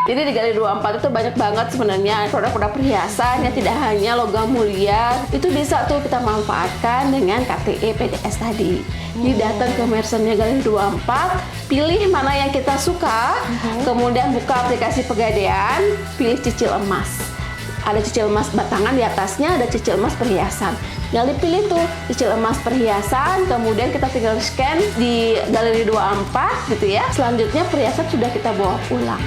Jadi di Galeri 24 itu banyak banget sebenarnya produk-produk perhiasan yang tidak hanya logam mulia. Itu bisa tuh kita manfaatkan dengan KTE PDS tadi. Jadi datang ke merchantnya Galeri 24, pilih mana yang kita suka, kemudian buka aplikasi Pegadaian, pilih cicil emas. Ada cicil emas batangan di atasnya, ada cicil emas perhiasan. Tinggal dipilih tuh cicil emas perhiasan, kemudian kita tinggal scan di Galeri 24 gitu ya. Selanjutnya perhiasan sudah kita bawa pulang.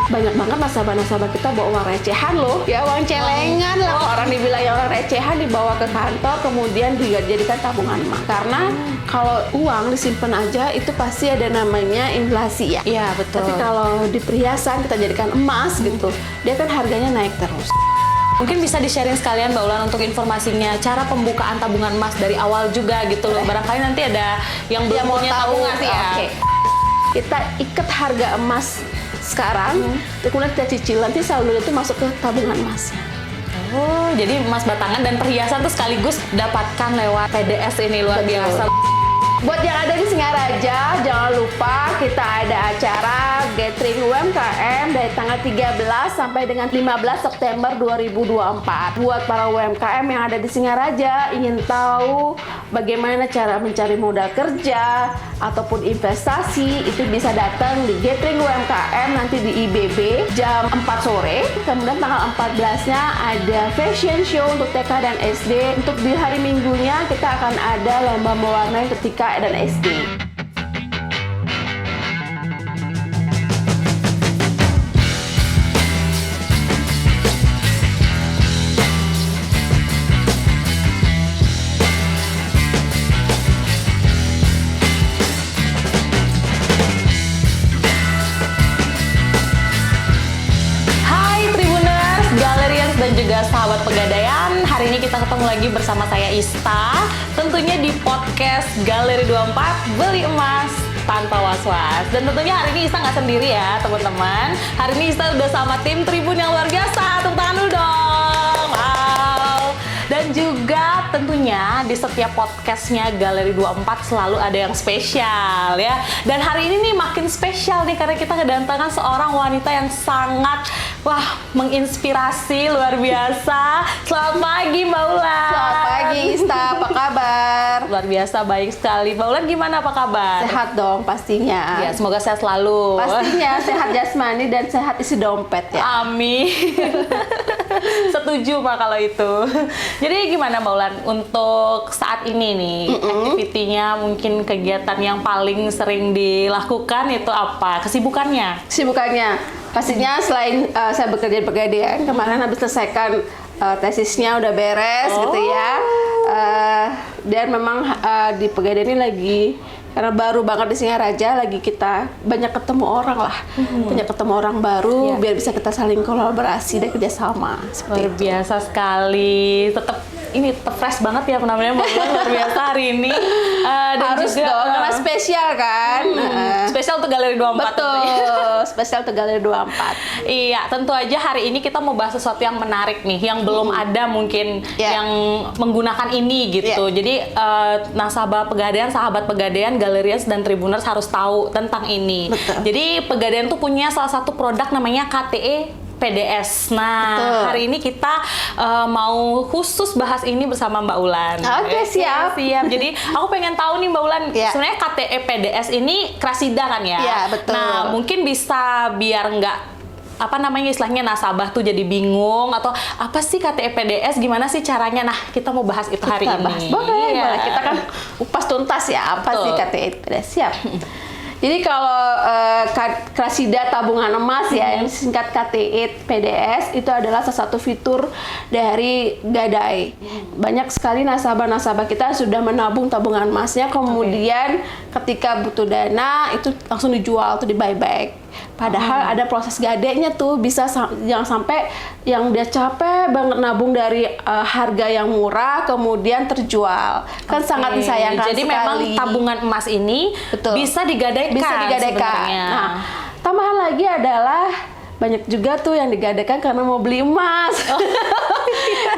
Banyak banget nasabah-nasabah kita bawa uang recehan loh, ya uang celengan lah, orang dibilang uang recehan dibawa ke kantor kemudian dijadikan tabungan emas. Karena kalau uang disimpan aja itu pasti ada namanya inflasi ya. Iya betul. Tapi kalau di perhiasan kita jadikan emas gitu, dia kan harganya naik terus. Mungkin bisa di-sharing sekalian Mbak Ulan untuk informasinya, cara pembukaan tabungan emas dari awal juga gitu loh. Barangkali nanti ada yang belum mau punya tahu tabungan sih ya. Oke. Kita ikat harga emas sekarang, kemudian kita cicil, nanti saldo itu masuk ke tabungan emasnya. Oh, jadi emas batangan dan perhiasan tuh sekaligus dapatkan lewat PDS ini, luar Betul. biasa. Buat yang ada di Singaraja, jangan lupa kita ada acara Gathering UMKM dari tanggal 13 sampai dengan 15 September 2024. Buat para UMKM yang ada di Singaraja, ingin tahu bagaimana cara mencari modal kerja ataupun investasi, itu bisa datang di Gathering UMKM nanti di IBB jam 4 sore. Kemudian tanggal 14-nya ada fashion show untuk TK dan SD. Untuk di hari Minggunya kita akan ada lomba mewarnai untuk TK dan SD. Hai Tribuners, Galerians dan juga sahabat Pegadaian. Hari ini kita ketemu lagi bersama saya Ista. Tentunya di podcast Galeri 24 Beli Emas Tanpa Was-Was. Dan tentunya hari ini Ista nggak sendiri ya teman-teman. Hari ini Ista udah sama tim Tribun yang luar biasa. Tepuk tangan dulu dong. Wow. Dan juga tentunya di setiap podcastnya Galeri 24 selalu ada yang spesial ya. Dan hari ini nih makin spesial nih karena kita kedatangan seorang wanita yang sangat menginspirasi luar biasa. Selamat pagi Mbak Ulan. Selamat pagi Ista, apa kabar? Luar biasa baik sekali. Mbak Ulan gimana, apa kabar? Sehat dong pastinya. Ya, semoga sehat selalu. Pastinya sehat jasmani dan sehat isi dompet ya. Amin. Setuju Mbak kalau itu. Jadi gimana Mbak Ulan untuk saat ini nih, aktivitinya, mungkin kegiatan yang paling sering dilakukan itu apa? Kesibukannya? Kesibukannya pastinya selain saya bekerja di Pegadaian, kemarin habis selesaikan tesisnya udah beres gitu ya. Dan memang di Pegadaian ini lagi, karena baru banget di Singaraja, lagi kita banyak ketemu orang lah, banyak ketemu orang baru, biar bisa kita saling kolaborasi dan kerjasama. Luar biasa sekali. Tetap fresh banget ya penampilannya Mbak Ulan, luar biasa hari ini. Dan Harus juga, dong, karena spesial kan. spesial untuk Galeri 24. Betul, spesial untuk Galeri 24. Iya, tentu aja hari ini kita mau bahas sesuatu yang menarik nih, yang belum ada mungkin yang menggunakan ini gitu. Jadi nasabah Pegadaian, sahabat Pegadaian, Galerians dan Tribuners harus tahu tentang ini. Betul. Jadi Pegadaian tuh punya salah satu produk namanya KTE PDS. Nah, hari ini kita mau khusus bahas ini bersama Mbak Ulan. Oke, siap. Siap. Jadi aku pengen tahu nih Mbak Ulan, Ya. sebenarnya KTE PDS ini Krasida kan ya? Iya, betul. Nah, mungkin bisa biar nggak istilahnya nasabah tuh jadi bingung atau apa sih KTE PDS, gimana sih caranya? Nah, kita mau bahas itu hari Kita ini. bahas. Boleh. Kita kan upas tuntas ya, apa sih KTE PDS. Siap. Jadi kalau Krasida tabungan emas ya, yang disingkat KTE PDS, itu adalah salah satu fitur dari Gadai. Banyak sekali nasabah-nasabah kita sudah menabung tabungan emasnya, kemudian ketika butuh dana itu langsung dijual atau di buyback. Padahal ada proses gadainya tuh, bisa jangan sampai yang dia capek banget nabung dari harga yang murah kemudian terjual. Kan sangat disayangkan. Jadi sekali. memang tabungan emas ini bisa digadaikan. Sebenarnya. Nah, tambahan lagi adalah banyak juga tuh yang digadaikan karena mau beli emas.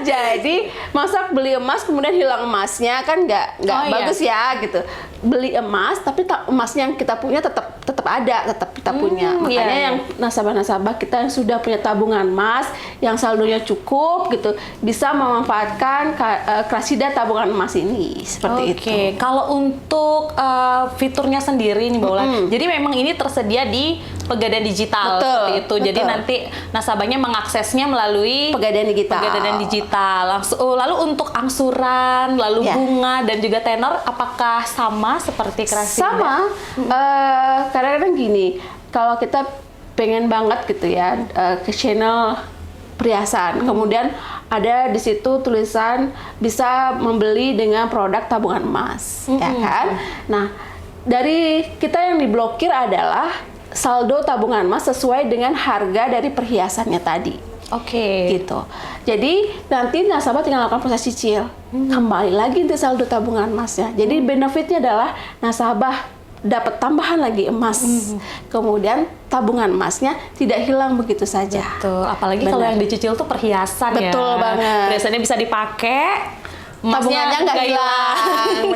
Jadi masa beli emas kemudian hilang emasnya kan nggak bagus ya gitu. Beli emas tapi emasnya yang kita punya tetap ada, tetap kita punya. Makanya yang nasabah-nasabah kita yang sudah punya tabungan emas yang saldonya cukup gitu bisa memanfaatkan Krasida tabungan emas ini seperti itu. Kalau untuk fiturnya sendiri nih Mbak Ulan, jadi memang ini tersedia di Pegadaian Digital seperti itu. Jadi nanti nasabahnya mengaksesnya melalui Pegadaian Digital. Lalu untuk angsuran, lalu bunga dan juga tenor apakah sama seperti Krasida? Sama. Kadang-kadang gini, kalau kita pengen banget gitu ya ke channel perhiasan, kemudian ada di situ tulisan bisa membeli dengan produk tabungan emas, ya kan? Nah, dari kita yang diblokir adalah saldo tabungan emas sesuai dengan harga dari perhiasannya tadi. Gitu. Jadi nanti nasabah tinggal lakukan proses cicil, kembali lagi untuk saldo tabungan emasnya. Jadi benefitnya adalah nasabah dapat tambahan lagi emas, kemudian tabungan emasnya tidak hilang begitu saja. Betul. Apalagi kalau yang dicicil tuh perhiasan. Betul banget. Perhiasannya bisa dipakai. Tabungannya nggak hilang,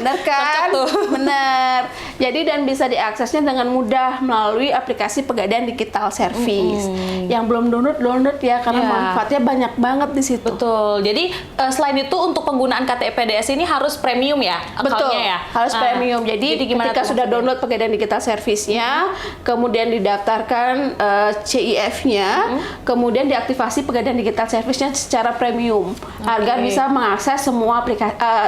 bener kan? Bener. Jadi dan bisa diaksesnya dengan mudah melalui aplikasi Pegadaian Digital Service. Yang belum download ya karena manfaatnya banyak banget di situ. Betul. Jadi selain itu untuk penggunaan KTP PDS ini harus premium ya? Betul. Ya? Harus premium. Jadi ketika sudah download Pegadaian Digital Service-nya, kemudian didaftarkan CIF-nya, kemudian diaktifasi Pegadaian Digital Service-nya secara premium agar bisa mengakses semua aplikasi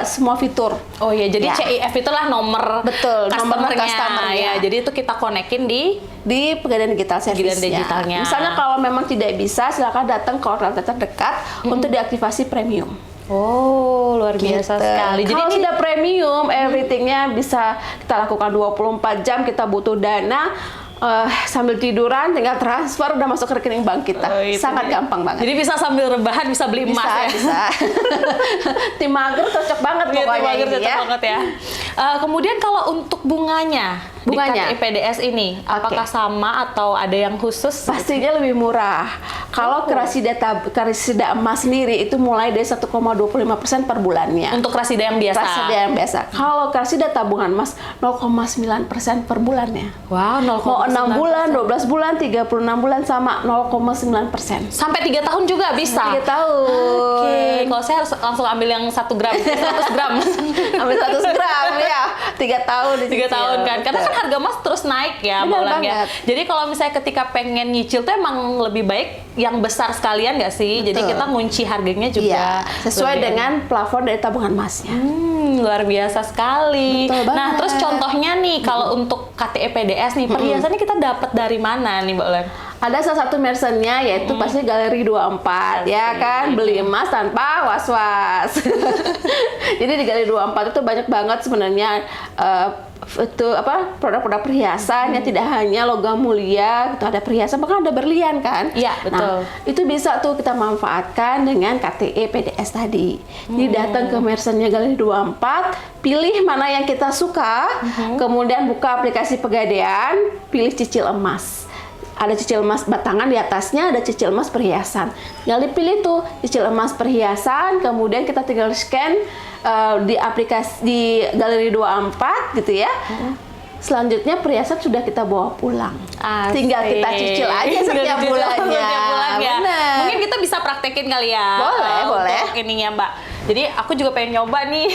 semua fitur. Oh iya, jadi CIF itulah nomor customer-nya. Ya, jadi itu kita konekin di Pegadaian Digital Service-nya. Misalnya kalau memang tidak bisa, silakan datang ke outlet terdekat untuk diaktifasi premium. Oh, luar biasa sekali. Jadi kalau sudah premium, everything-nya bisa kita lakukan 24 jam, kita butuh dana. Sambil tiduran tinggal transfer udah masuk ke rekening bank kita. Sangat gampang banget. Jadi bisa sambil rebahan bisa beli emas bisa. Tim mager cocok banget pokoknya. Tim mager cocok banget ya. Kemudian kalau untuk bunganya di KTP PDS ini apakah sama atau ada yang khusus? Pastinya lebih murah. Kalau Krasida emas sendiri itu mulai dari 1,25% per bulannya. Untuk Krasida yang biasa. Krasida yang biasa. Kalau Krasida tabungan emas 0,9% per bulannya. Wow, 0,9%. 6 bulan, 12 bulan, 36 bulan sama 0,9%. Sampai 3 tahun juga bisa? 3 tahun. Kalau saya harus langsung ambil yang 1 gram, 100 gram. Ambil 100 gram ya, 3 tahun. 3 tahun kan, karena kan harga emas terus naik ya Mbak Ulan ya. Jadi kalau misalnya ketika pengen nyicil tuh emang lebih baik yang besar sekalian nggak sih? Jadi kita ngunci harganya juga. Sesuai dengan plafon dari tabungan emasnya. Luar biasa sekali. Nah, terus contohnya nih, kalau untuk KTP PDS nih, perhiasannya kita dapat dari mana nih Mbak Ulan? Ada salah satu merchant-nya yaitu pasti Galeri 24 ya kan, beli emas tanpa was-was. Jadi di Galeri 24 itu banyak banget sebenarnya itu produk-produk perhiasan yang tidak hanya logam mulia gitu, ada perhiasan bahkan ada berlian kan. Iya, betul. Nah, itu bisa tuh kita manfaatkan dengan KTE PDS tadi. Jadi datang ke merchant-nya Galeri 24, pilih mana yang kita suka, kemudian buka aplikasi Pegadaian, pilih cicil emas. Ada cicil emas batangan, di atasnya ada cicil emas perhiasan. Tinggal dipilih tuh cicil emas perhiasan, kemudian kita tinggal scan di aplikasi di Galeri 24 gitu ya. Selanjutnya perhiasan sudah kita bawa pulang. Tinggal kita cicil aja setiap bulannya. Mungkin kita bisa praktekin kali ya. Boleh. Untuk ininya Mbak. Jadi aku juga pengen nyoba nih.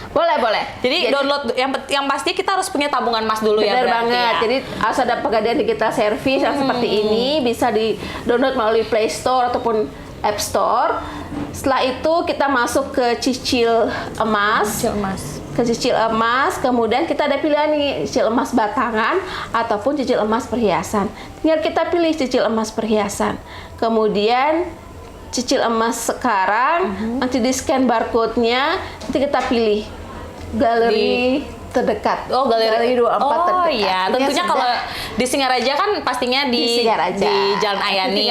Boleh. Jadi download yang pasti kita harus punya tabungan emas dulu ya. Benar banget. Ya. Jadi harus ada Pegadaian Digital Service yang seperti ini, bisa di download melalui Play Store ataupun App Store. Setelah itu kita masuk ke cicil emas. Cicil emas, kemudian kita ada pilihan nih, cicil emas batangan ataupun cicil emas perhiasan. Tinggal kita pilih cicil emas perhiasan. Kemudian cicil emas sekarang, nanti di scan barcode-nya, nanti kita pilih galeri terdekat. Oh, Galeri 24 terdekat. Oh iya, tentunya kalau di Singaraja kan pastinya di Jalan Ayani.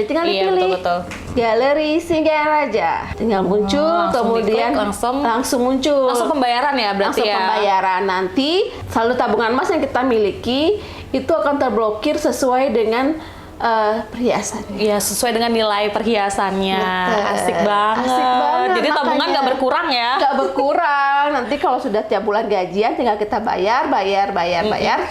Tinggal dipilih. Betul. Galeri Singaraja. Tinggal muncul, kemudian langsung muncul. Langsung pembayaran ya berarti langsung pembayaran. Nanti saldo tabungan emas yang kita miliki itu akan terblokir sesuai dengan perhiasan. Iya, sesuai dengan nilai perhiasannya. Betul. Asik banget. Asik banget, Jadi tabungan makanya. nggak berkurang ya? Nggak berkurang. Nanti kalau sudah tiap bulan gajian tinggal kita bayar,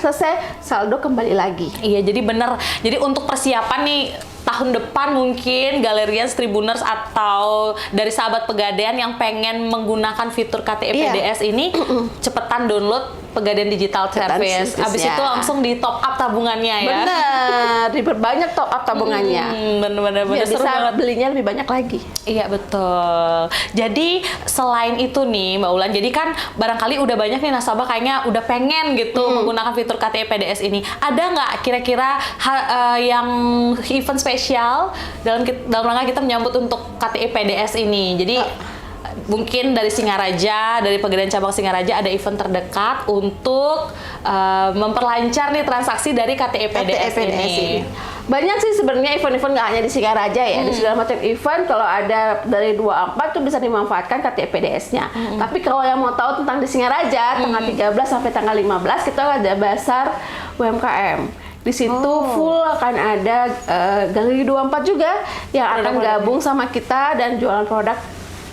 selesai saldo kembali lagi. Iya, jadi bener. Jadi untuk persiapan nih tahun depan mungkin Galerians, Tribuners atau dari sahabat Pegadaian yang pengen menggunakan fitur KTE PDS ini, cepetan download Pegadaian Digital Service. Abis itu langsung di top up tabungannya ya. Bener, diperbanyak top up tabungannya. Bener-bener Biar seru bisa banget. belinya lebih banyak lagi. Iya betul. Jadi selain itu nih Mbak Ulan, jadi kan barangkali udah banyak nih nasabah kayaknya udah pengen gitu menggunakan fitur KTE PDS ini. Ada nggak kira-kira yang event spesial dalam rangka kita menyambut untuk KTE PDS ini? Jadi mungkin dari Singaraja, dari Pegadaian Cabang Singaraja ada event terdekat untuk memperlancar nih transaksi dari KTE PDS ini. Banyak sih sebenarnya event-event nggak hanya di Singaraja ya, di segala macam event kalau ada dari 24 tuh bisa dimanfaatkan KTE PDS-nya. Tapi kalau yang mau tahu tentang di Singaraja, tanggal 13 sampai tanggal 15 kita ada Basar UMKM. Di situ full akan ada Galeri 24 juga yang akan gabung sama kita dan jualan produk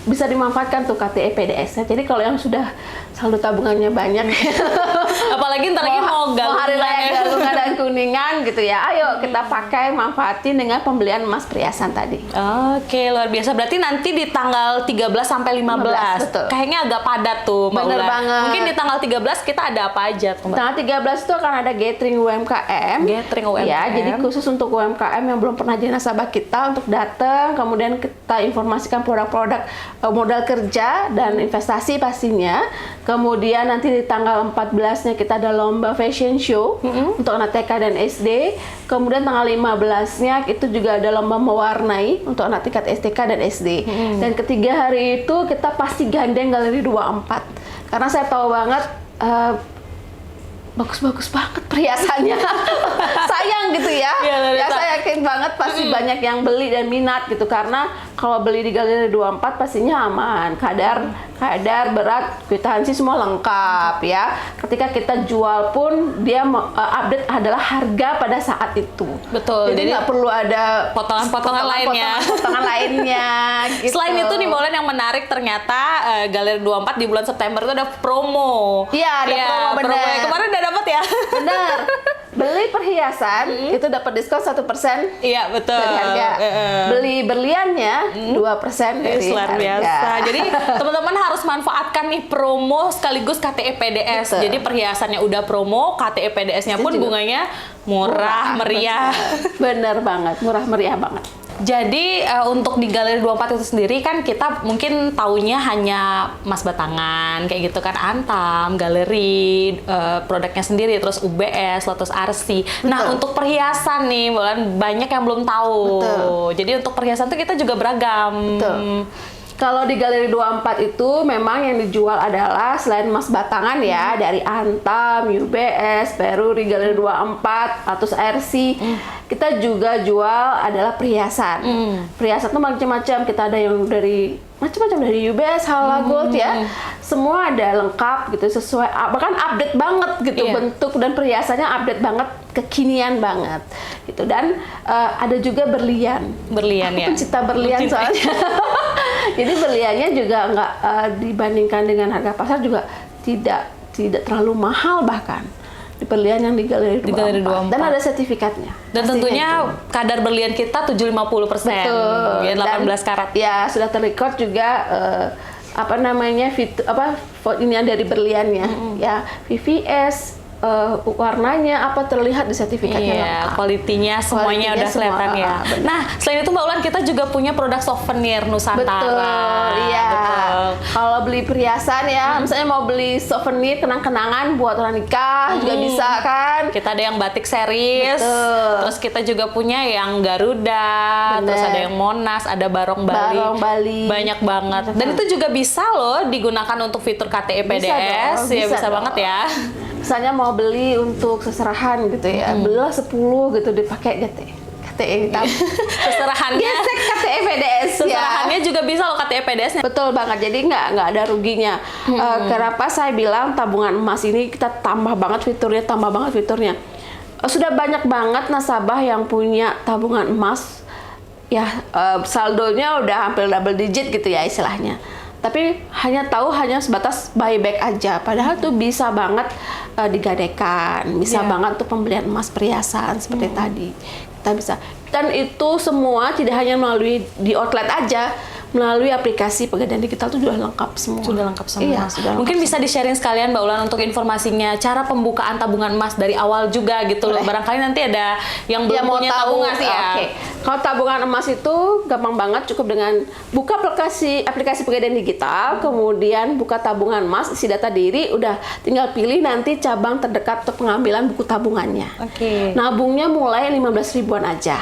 bisa dimanfaatkan tuh KTE PDS-nya. Jadi kalau yang sudah saldo tabungannya banyak, apalagi ntar lagi mau hari raya ya. Galungan dan Kuningan gitu ya, ayo kita pakai manfaatin dengan pembelian emas perhiasan tadi. Oke, luar biasa. Berarti nanti di tanggal 13 sampai 15. betul. Kayaknya agak padat tuh, Mbak Bener Ulan. banget. Mungkin di tanggal 13 kita ada apa aja tuh, Mbak? Tanggal 13 itu akan ada gathering UMKM. Gathering UMKM. Ya, jadi khusus untuk UMKM yang belum pernah jadi nasabah kita untuk datang, kemudian kita informasikan produk-produk modal kerja dan investasi pastinya. Kemudian nanti di tanggal 14-nya kita ada lomba fashion show untuk anak TK dan SD. Kemudian tanggal 15-nya itu juga ada lomba mewarnai untuk anak tingkat STK dan SD. Dan ketiga hari itu kita pasti gandeng Galeri 24. Karena saya tahu banget bagus-bagus banget perhiasannya. Sayang gitu ya. Ya saya yakin banget pasti banyak yang beli dan minat gitu, karena kalau beli di Galeri 24 pastinya aman. Kadar, berat, kwitansi semua lengkap ya. Ketika kita jual pun dia update adalah harga pada saat itu. Betul. Jadi nggak perlu ada potongan-potongan lainnya. Potongan lainnya gitu. Selain itu nih Mbak Ulan yang menarik ternyata Galeri 24 di bulan September itu ada promo. Iya, ada promo bener. Kemarin udah dapat ya? Benar. Beli perhiasan itu dapat diskon 1% Iya, betul. dari harga. Beli berliannya 2% dari luar harga. biasa. Jadi teman-teman harus manfaatkan nih promo sekaligus KTE PDS. Betul. Jadi perhiasannya udah promo, KTE PDS-nya pun bunganya murah meriah. Bener banget, murah meriah banget. Jadi untuk di Galeri 24 itu sendiri kan kita mungkin taunya hanya emas batangan kayak gitu kan, Antam, Galeri, produknya sendiri, terus UBS, Lotus RC. Nah untuk perhiasan nih banyak yang belum tahu. Betul. Jadi untuk perhiasan tuh kita juga beragam. Betul. Kalau di Galeri 24 itu memang yang dijual adalah selain emas batangan ya, dari Antam, UBS, Peruri, Galeri 24, Lotus RC, kita juga jual adalah perhiasan. Perhiasan itu macam-macam, kita ada yang dari macam-macam dari UBS, Hala Gold ya. Semua ada lengkap gitu, sesuai, bahkan update banget gitu, bentuk dan perhiasannya update banget, kekinian banget gitu. Dan ada juga berlian. Berlian ya. Pencinta berlian soalnya. Jadi berliannya juga nggak dibandingkan dengan harga pasar juga tidak terlalu mahal, bahkan di berlian yang di Galeri 24. Dan ada sertifikatnya. Dan tentunya kadar berlian kita 750%. Betul. Ya, 18 karat. Ya, sudah terrecord juga ini dari berliannya ya, VVS, warnanya apa terlihat di sertifikatnya. Iya, kualitinya semuanya udah kelihatan ya. Nah, selain itu Mbak Ulan kita juga punya produk souvenir Nusantara. Betul, iya. Betul. Kalau beli perhiasan ya, misalnya mau beli souvenir kenang-kenangan buat orang nikah juga bisa kan. Kita ada yang batik series, terus kita juga punya yang Garuda, terus ada yang Monas, ada Barong Bali. Banyak banget. Dan itu juga bisa loh digunakan untuk fitur KTE PDS. Bisa banget ya. Misalnya mau beli untuk seserahan gitu ya, belilah 10 gitu dipakai KTE hitam. Seserahannya gesek KTE PDS ya. Seserahannya juga bisa loh KTE PDS-nya. Betul banget, jadi nggak ada ruginya. Kenapa saya bilang tabungan emas ini kita tambah banget fiturnya. sudah banyak banget nasabah yang punya tabungan emas, ya saldonya udah hampir double digit gitu ya istilahnya. Tapi hanya sebatas buyback aja. Padahal tuh bisa banget digadaikan, bisa banget tuh pembelian emas perhiasan seperti tadi. Kita bisa. Dan itu semua tidak hanya melalui di outlet aja, melalui aplikasi Pegadaian Digital itu sudah lengkap semua. Sudah lengkap semua. Iya, sudah lengkap. Mungkin bisa di-sharing sekalian Mbak Ulan untuk informasinya, cara pembukaan tabungan emas dari awal juga gitu loh. Barangkali nanti ada yang belum punya tabungan sih ya. Oke. Kalau tabungan emas itu gampang banget, cukup dengan buka aplikasi Pegadaian Digital, kemudian buka tabungan emas, isi data diri, udah tinggal pilih nanti cabang terdekat untuk pengambilan buku tabungannya. Oke. Nabungnya mulai 15 ribuan aja.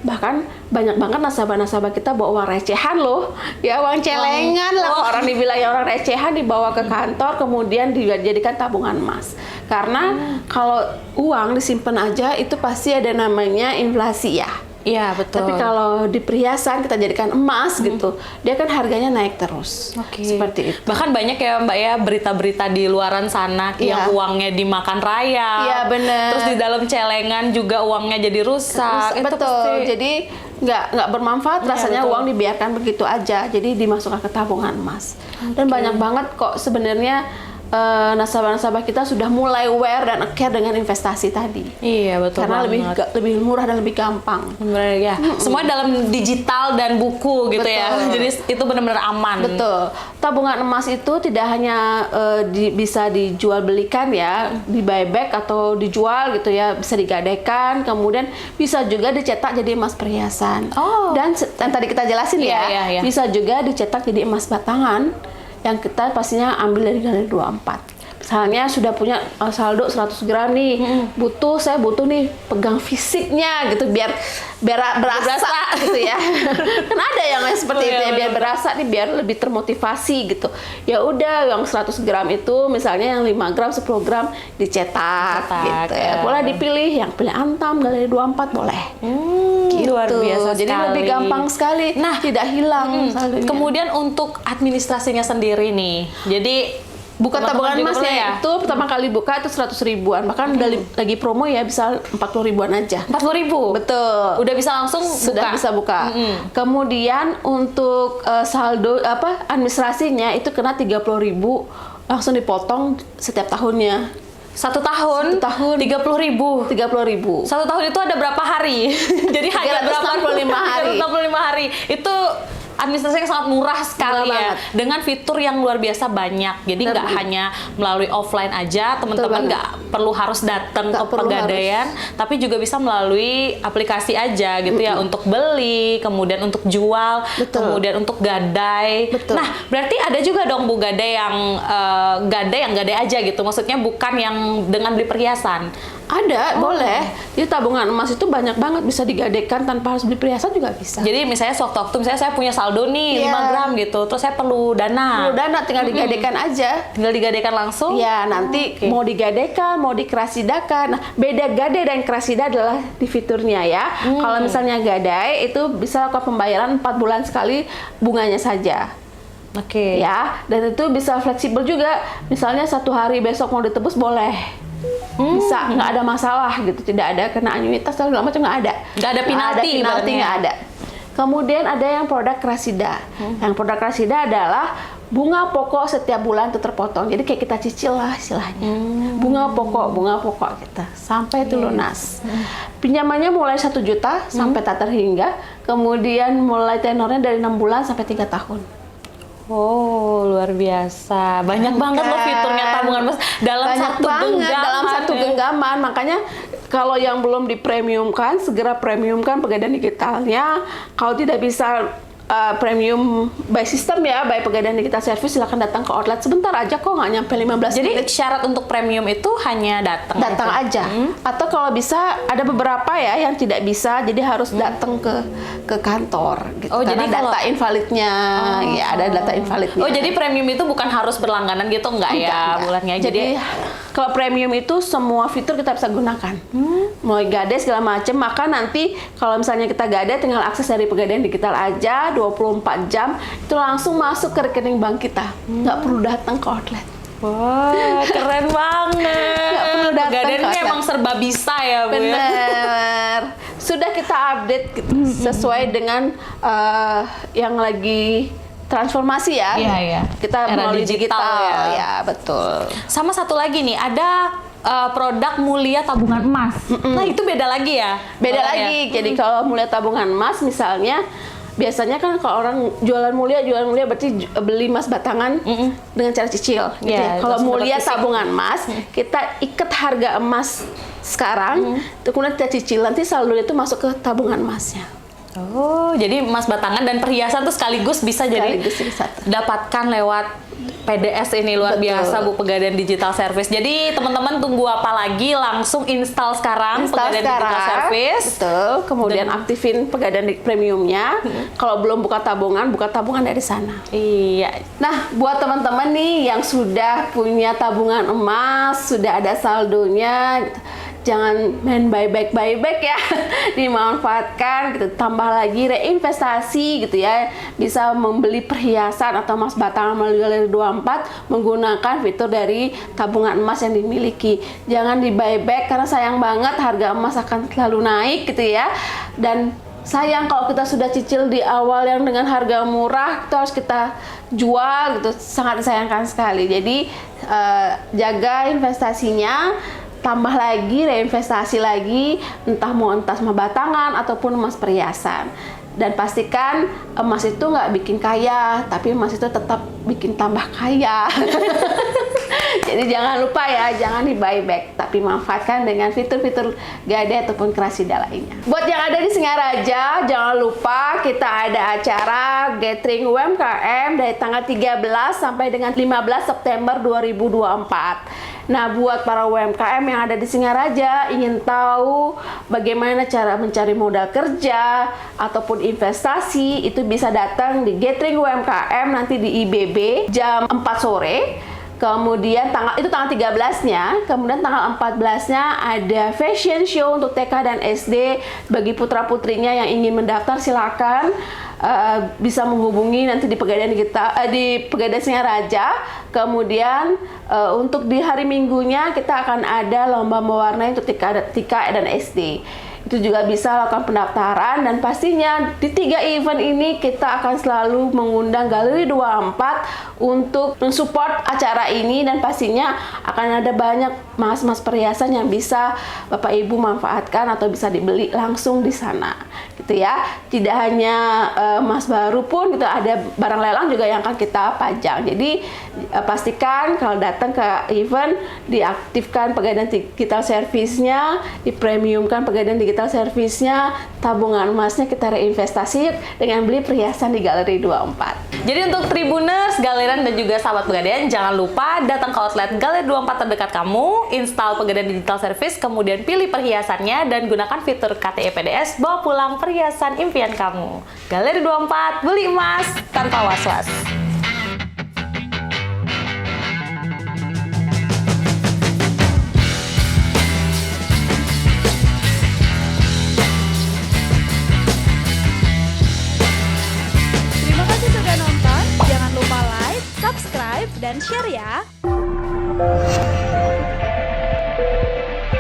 Bahkan banyak banget nasabah-nasabah kita bawa uang recehan loh, ya uang celengan lah, orang dibilang ya orang recehan dibawa ke kantor kemudian dijadikan tabungan emas. Karena kalau uang disimpan aja itu pasti ada namanya inflasi ya. Iya, betul. Tapi kalau di perhiasan kita jadikan emas gitu, dia kan harganya naik terus. Seperti itu. Bahkan banyak ya Mbak ya berita-berita di luaran sana yang uangnya dimakan rayap. Iya, benar. Terus di dalam celengan juga uangnya jadi rusak. Betul. Jadi nggak bermanfaat rasanya uang dibiarkan begitu aja. Jadi dimasukkan ke tabungan emas. Dan banyak banget kok sebenarnya nasabah-nasabah kita sudah mulai aware dan care dengan investasi tadi. Iya, betul. Karena banget. lebih murah dan lebih gampang. Benar ya. Semua dalam digital dan buku gitu ya. Jadi itu benar-benar aman. Betul. Tabungan emas itu tidak hanya bisa dijual belikan ya, di buyback atau dijual gitu ya, bisa digadaikan, kemudian bisa juga dicetak jadi emas perhiasan. Dan tadi kita jelasin ya, bisa juga dicetak jadi emas batangan yang kita pastinya ambil dari Galeri 24. Misalnya sudah punya saldo 100 gram nih, saya butuh nih pegang fisiknya gitu biar berasa gitu ya. Kan ada yang seperti itu ya, biar berasa nih, biar lebih termotivasi gitu. Ya udah yang 100 gram itu misalnya yang 5 gram, 10 gram dicetak gitu ya. Boleh dipilih yang pilih Antam, Galeri 24 boleh. Gitu. Luar biasa Jadi sekali. lebih gampang sekali. Nah, tidak hilang saldonya. Kemudian untuk administrasinya sendiri nih. Jadi buka tabungan emasnya ya? itu pertama kali buka itu 100 ribuan, bahkan udah lagi promo ya bisa 40 ribuan aja. 40.000? Betul. Udah bisa langsung Sudah bisa buka. Kemudian untuk saldo administrasinya itu kena 30.000 langsung dipotong setiap tahunnya. 1 tahun? 1 tahun. 30.000? 30.000. 1 tahun itu ada berapa hari? Jadi hanya berapa? 365 hari. 365 hari. Itu administrasi yang sangat murah sekali Murah ya, banget. dengan fitur yang luar biasa banyak. Jadi nggak hanya melalui offline aja, teman-teman nggak perlu harus datang ke Pegadaian, tapi juga bisa melalui aplikasi aja gitu ya, untuk beli, kemudian untuk jual, kemudian untuk gadai. Nah, berarti ada juga dong Bu gadai yang gadai aja gitu, maksudnya bukan yang dengan beli perhiasan. Ada, boleh. Jadi tabungan emas itu banyak banget bisa digadaikan tanpa harus beli perhiasan juga bisa. Jadi misalnya sewaktu-waktu misalnya saya punya saldo nih 5 gram gitu, terus saya perlu dana. Tinggal digadaikan aja. Tinggal digadaikan langsung? Ya, nanti mau digadaikan, mau dikrasidakan. Nah, beda gadai dan krasida adalah di fiturnya ya. Kalau misalnya gadai itu bisa lakukan pembayaran 4 bulan sekali, bunganya saja. Ya, dan itu bisa fleksibel juga. Misalnya 1 hari besok mau ditebus boleh. Bisa, nggak ada masalah gitu, tidak ada kena anuitas segala macam, nggak ada. Nggak ada penalti, nggak ada. Kemudian ada yang produk krasida. Yang produk krasida adalah bunga pokok setiap bulan itu terpotong. Jadi kayak kita cicil lah istilahnya. Bunga pokok kita sampai itu lunas. Pinjamannya mulai 1 juta sampai tak terhingga. Kemudian mulai tenornya dari 6 bulan sampai 3 tahun. Oh, luar biasa. Banyak banget loh fiturnya tabungan emas dalam satu genggaman. Makanya kalau yang belum dipremiumkan, segera premiumkan Pegadaian Digitalnya. Kalau tidak bisa premium by system ya, by Pegadaian Digital Service, silakan datang ke outlet sebentar aja kok, nggak nyampe 15 Jadi menit. syarat untuk premium itu hanya datang aja. Atau kalau bisa ada beberapa ya yang tidak bisa, jadi harus datang ke kantor gitu. Karena jadi data invalidnya ya ada data invalidnya. Oh, jadi premium itu bukan harus berlangganan gitu enggak ya bulannya. Jadi kalau premium itu semua fitur kita bisa gunakan. Mulai gadai segala macam, maka nanti kalau misalnya kita gadai tinggal akses dari Pegadaian Digital aja 24 jam itu langsung masuk ke rekening bank kita. Nggak perlu datang ke outlet. Wah, keren banget. Nggak perlu datang Pegadaian ke ini outlet. emang serba bisa ya, Bu ya. Benar. Sudah kita update gitu, sesuai dengan yang lagi transformasi ya. Iya, iya. Kita Era melalui digital digital, ya. ya betul. Sama satu lagi nih, ada produk Mulia tabungan emas. Nah, itu beda lagi ya? Beda Bang, lagi. ya? Jadi kalau Mulia tabungan emas misalnya, biasanya kan kalau orang jualan Mulia berarti beli emas batangan dengan cara cicil. Gitu Iya, ya. Kalau langsung Mulia dapat fisik. tabungan emas, kita ikat harga emas sekarang, kemudian kita cicil, nanti saldo itu masuk ke tabungan emasnya. Oh, jadi emas batangan dan perhiasan tuh sekaligus bisa Sekaligus jadi bisa. dapatkan lewat PDS ini luar Betul. biasa Bu, Pegadaian Digital Service. Jadi teman-teman tunggu apa lagi? Langsung install sekarang Pegadaian Digital Service. Betul. Kemudian aktifin Pegadaian premiumnya. Kalau belum buka tabungan dari sana. Iya. Nah, buat teman-teman nih yang sudah punya tabungan emas, sudah ada saldonya, jangan main buyback ya, dimanfaatkan gitu, tambah lagi reinvestasi gitu ya, bisa membeli perhiasan atau emas batangan melalui Galeri 24 menggunakan fitur dari tabungan emas yang dimiliki. Jangan di buyback karena sayang banget, harga emas akan selalu naik gitu ya, dan sayang kalau kita sudah cicil di awal yang dengan harga murah itu harus kita jual gitu, sangat disayangkan sekali. Jadi jaga investasinya, tambah lagi reinvestasi lagi, entah emas batangan ataupun emas perhiasan. Dan pastikan emas itu nggak bikin kaya, tapi emas itu tetap bikin tambah kaya. Jadi jangan lupa ya, jangan di buyback, tapi manfaatkan dengan fitur-fitur Gadai ataupun Krasida lainnya. Buat yang ada di Singaraja, jangan lupa kita ada acara Gathering UMKM dari tanggal 13 sampai dengan 15 September 2024. Nah, buat para UMKM yang ada di Singaraja, ingin tahu bagaimana cara mencari modal kerja ataupun investasi, itu bisa datang di Gathering UMKM nanti di IBB jam 4 sore. Kemudian tanggal 13-nya, kemudian tanggal 14-nya ada fashion show untuk TK dan SD. Bagi putra-putrinya yang ingin mendaftar silakan bisa menghubungi nanti di Pegadaian di Pegadaian Singaraja. Kemudian untuk di hari Minggunya kita akan ada lomba mewarnai untuk TK dan SD. Itu juga bisa lakukan pendaftaran, dan pastinya di 3 event ini kita akan selalu mengundang Galeri 24 untuk mensupport acara ini, dan pastinya akan ada banyak emas perhiasan yang bisa Bapak Ibu manfaatkan atau bisa dibeli langsung di sana gitu ya. Tidak hanya emas baru pun gitu, ada barang lelang juga yang akan kita pajang. Jadi pastikan kalau datang ke event diaktifkan Pegadaian Digital Service-nya, dipremiumkan Pegadaian Digital Service-nya, tabungan emasnya kita reinvestasi dengan beli perhiasan di Galeri 24. Jadi untuk Tribuners, Galerian dan juga sahabat Pegadaian, jangan lupa datang ke outlet Galeri 24 terdekat kamu, install Pegadaian Digital Service, kemudian pilih perhiasannya dan gunakan fitur KTE PDS, bawa pulang perhiasan impian kamu. Galeri 24, beli emas tanpa was-was. Terima kasih sudah nonton. Jangan lupa like, subscribe, dan share ya.